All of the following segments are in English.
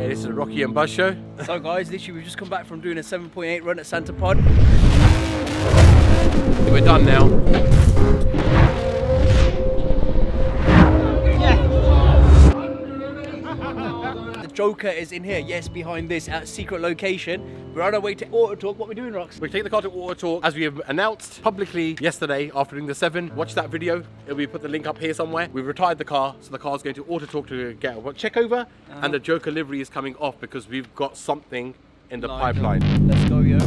Hey, this is the Rocky and Buzz show. So guys, literally we've just come back from doing a 7.8 run at Santa Pod. We're done now. The Joker is in here, yes, behind this at secret location. We're on our way to Autotorque. What are we doing, Rox? We take the car to Autotorque as we have announced publicly yesterday after doing the 7. Watch that video. We put the link up here somewhere. We've retired the car, so the car's going to Autotorque to get a check over, and the Joker livery is coming off because we've got something in the pipeline. Let's go, yo.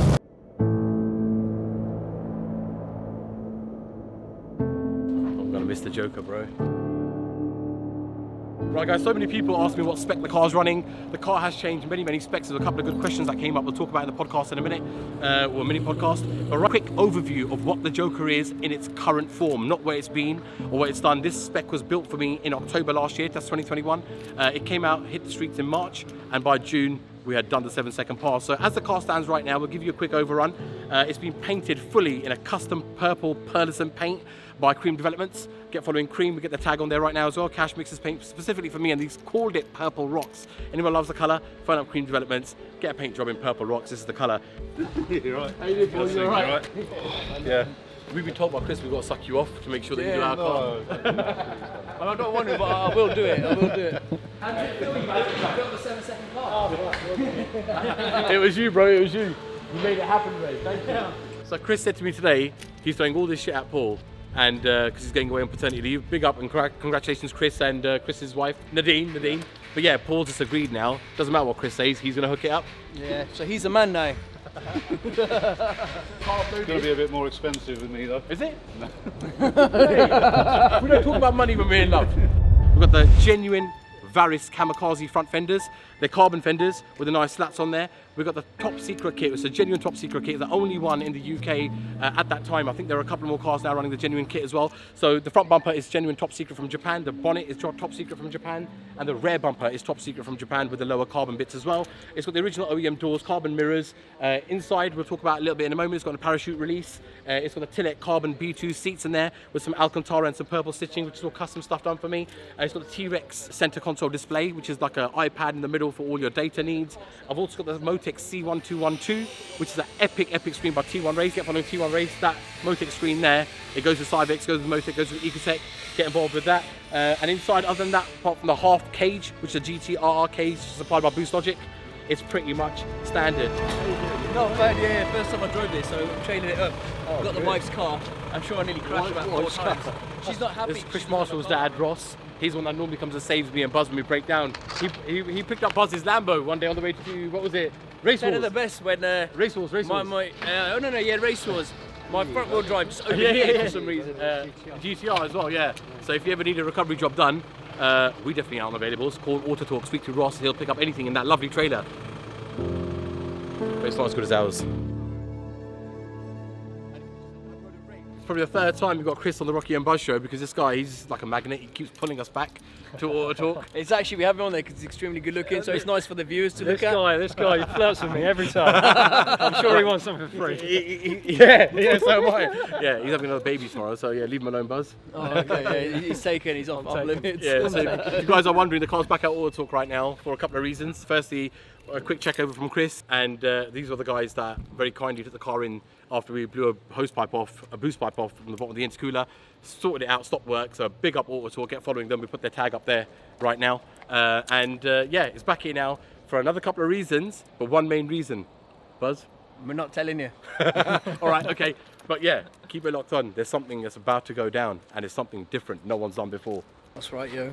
I'm gonna miss the Joker, bro. Right guys, so many people ask me what spec the car's running. The car has changed many specs. There's a couple of good questions that came up we'll talk about in the podcast in a minute, or a mini podcast. A quick overview of what the Joker is in its current form, not where it's been or what it's done. This spec was built for me in October last year, that's 2021. It came out, hit the streets in March, and by June, we had done the 7-second pass. So as the car stands right now, we'll give you a quick overrun. It's been painted fully in a custom purple pearlescent paint by Cream Developments. Get following Cream, we get the tag on there right now as well. Cash Mixes paint specifically for me, and these called it Purple Rocks. Anyone loves the colour, phone up Cream Developments, get a paint job in Purple Rocks. This is the colour. You're right. How you doing? You alright? Yeah. We've been told by Chris we've got to suck you off to make sure that you do our car. Well, I don't want to, but I will do it. I will do it. How did it feel, you built the 7-second car? It was you, bro. It was you. You made it happen, Ray. Thank you. So Chris said to me today, he's throwing all this shit at Paul, and because he's going away on paternity leave. Big up and congratulations, Chris and Chris's wife, Nadine. But yeah, Paul just agreed now. Doesn't matter what Chris says, he's going to hook it up. Yeah, so he's a man now. It's going to be a bit more expensive than me though. Is it? No. We don't talk about money when we're in love. We've got the genuine Varis Kamikaze front fenders. They're carbon fenders with the nice slats on there. We've got the top secret kit. It's a genuine top secret kit. It's the only one in the UK at that time. I think there are a couple more cars now running the genuine kit as well. So the front bumper is genuine top secret from Japan. The bonnet is top secret from Japan. And the rear bumper is top secret from Japan with the lower carbon bits as well. It's got the original OEM doors, carbon mirrors. Inside, we'll talk about a little bit in a moment. It's got a parachute release. It's got a Tillet carbon B2 seats in there with some Alcantara and some purple stitching, which is all custom stuff done for me. It's got the T-Rex center console display, which is like an iPad in the middle for all your data needs. I've also got the Motec C1212, which is an epic screen by T1 Race. Get following T1 Race. That Motec screen there, it goes with Cyvex, goes with Motec, goes with Ecotec. Get involved with that. And inside, other than that, apart from the half cage, which is a GTR cage supplied by Boost Logic, it's pretty much standard. Not bad, yeah. First time I drove this, so I'm training it up. Got the wife's car. I'm sure I nearly crashed about 4 times. She's not happy. This is Chris Marshall's dad, Ross. He's the one that normally comes and saves me and Buzz when we break down. He picked up Buzz's Lambo one day on the way to, what was it? Race Wars. Better the best when... Race Wars. Race Wars. My front wheel drive just opened for some reason. GTR as well, yeah. So if you ever need a recovery job done, we definitely aren't available. It's called Autotorque. Speak to Ross, he'll pick up anything in that lovely trailer. But it's not as good as ours. It's probably the third time we've got Chris on the Rocky and Buzz show because this guy, he's like a magnet. He keeps pulling us back to Autotorque. It's actually, we have him on there because he's extremely good looking, so it's nice for the viewers to look at. This guy, he flirts with me every time. I'm sure he wants something for free. Yeah, so am I. Yeah, he's having another baby tomorrow, so yeah, leave him alone, Buzz. Oh, okay, yeah, he's taken, he's off limits. Yeah, so if you guys are wondering, the car's back at Autotorque right now for a couple of reasons. Firstly, a quick check over from Chris, and these are the guys that very kindly took the car in after we blew a boost pipe off from the bottom of the intercooler, sorted it out, stopped work. So big up Autotorque, get following them. We put their tag up there right now, yeah, it's back here now for another couple of reasons, but one main reason. Buzz? We're not telling you. All right, okay, but yeah, keep it locked on. There's something that's about to go down, and it's something different no one's done before. That's right, yo.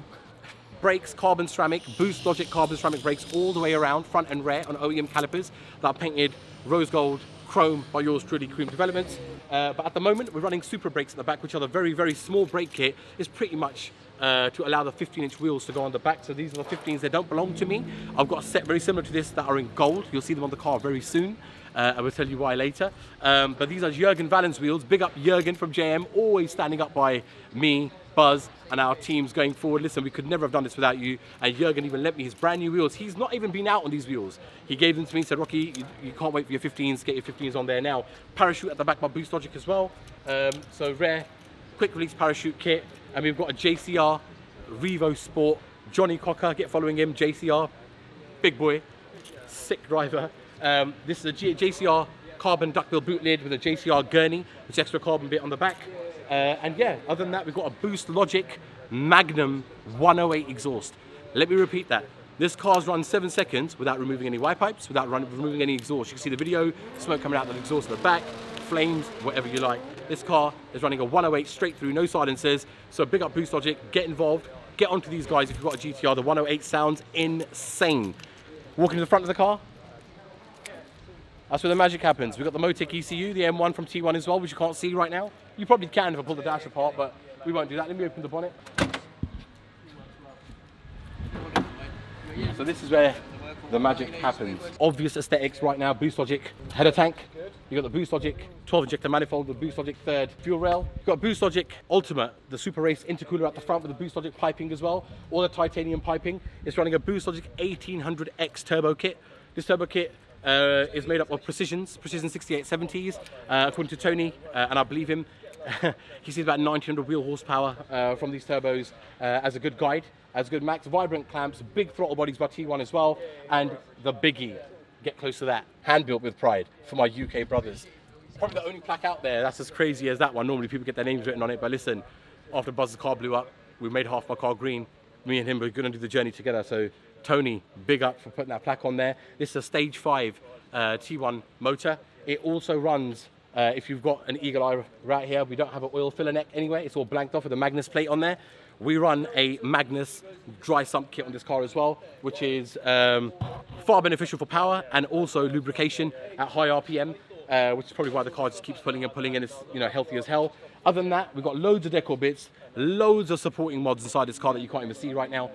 Brakes, carbon ceramic, Boost Logic carbon ceramic brakes all the way around, front and rear, on OEM calipers that are painted rose gold chrome by yours truly, Cream Developments. But at the moment we're running super brakes at the back, which are the very small brake kit. Is pretty much to allow the 15-inch wheels to go on the back. So these are the 15s. They don't belong to me. I've got a set very similar to this that are in gold. You'll see them on the car very soon. I will tell you why later. But these are Jurgen Valens wheels. Big up Jurgen from JM, always standing up by me, Buzz, and our teams going forward. Listen, we could never have done this without you. And Jurgen even lent me his brand new wheels. He's not even been out on these wheels. He gave them to me and said, Rocky, you can't wait for your 15s, get your 15s on there now. Parachute at the back by Boost Logic as well. So rare, quick release parachute kit. And we've got a JCR Revo Sport. Johnny Cocker, get following him, JCR. big boy, sick driver. This is a JCR carbon duckbill boot lid with a JCR gurney, which is extra carbon bit on the back. And yeah, other than that, we've got a Boost Logic Magnum 108 exhaust. Let me repeat that. This car's run 7 seconds without removing any wipe pipes, without removing any exhaust. You can see the video, smoke coming out of the exhaust in the back, flames, whatever you like. This car is running a 108 straight through, no silencers. So big up Boost Logic, get involved, get onto these guys if you've got a GTR. The 108 sounds insane. Walking to the front of the car, that's where the magic happens. We've got the Motec ECU, the M1 from T1 as well, which you can't see right now. You probably can if I pull the dash apart, but we won't do that. Let me open the bonnet. So this is where the magic happens. Obvious aesthetics right now, Boost Logic header tank. You've got the Boost Logic 12 injector manifold, the Boost Logic third fuel rail. You've got Boost Logic Ultimate, the Super Race intercooler at the front with the Boost Logic piping as well. All the titanium piping. It's running a Boost Logic 1800X turbo kit. This turbo kit is made up of Precision 6870s, according to Tony, and I believe him. He sees about 1900 wheel horsepower from these turbos as a good guide, as a good max. Vibrant clamps, big throttle bodies by T1 as well, and the biggie, get close to that, hand built with pride for my UK brothers. Probably the only plaque out there that's as crazy as that one. Normally people get their names written on it, but listen, after Buzz's car blew up, we made half my car green. Me and him were going to do the journey together, so Tony, big up for putting that plaque on there. This is a stage 5 T1 motor. It also runs, if you've got an eagle eye right here, we don't have an oil filler neck anyway. It's all blanked off with a Magnus plate on there. We run a Magnus dry sump kit on this car as well, which is far beneficial for power and also lubrication at high RPM, which is probably why the car just keeps pulling and it's, you know, healthy as hell. Other than that, we've got loads of decor bits, loads of supporting mods inside this car that you can't even see right now.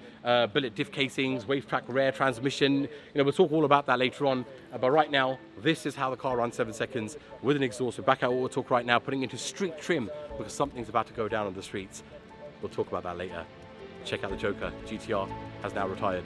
Billet diff casings, wave track rear transmission. You know, we'll talk all about that later on. But right now, this is how the car runs 7 seconds with an exhaust. We're back at Autotorque right now, putting it into street trim because something's about to go down on the streets. We'll talk about that later. Check out the Joker. GTR has now retired.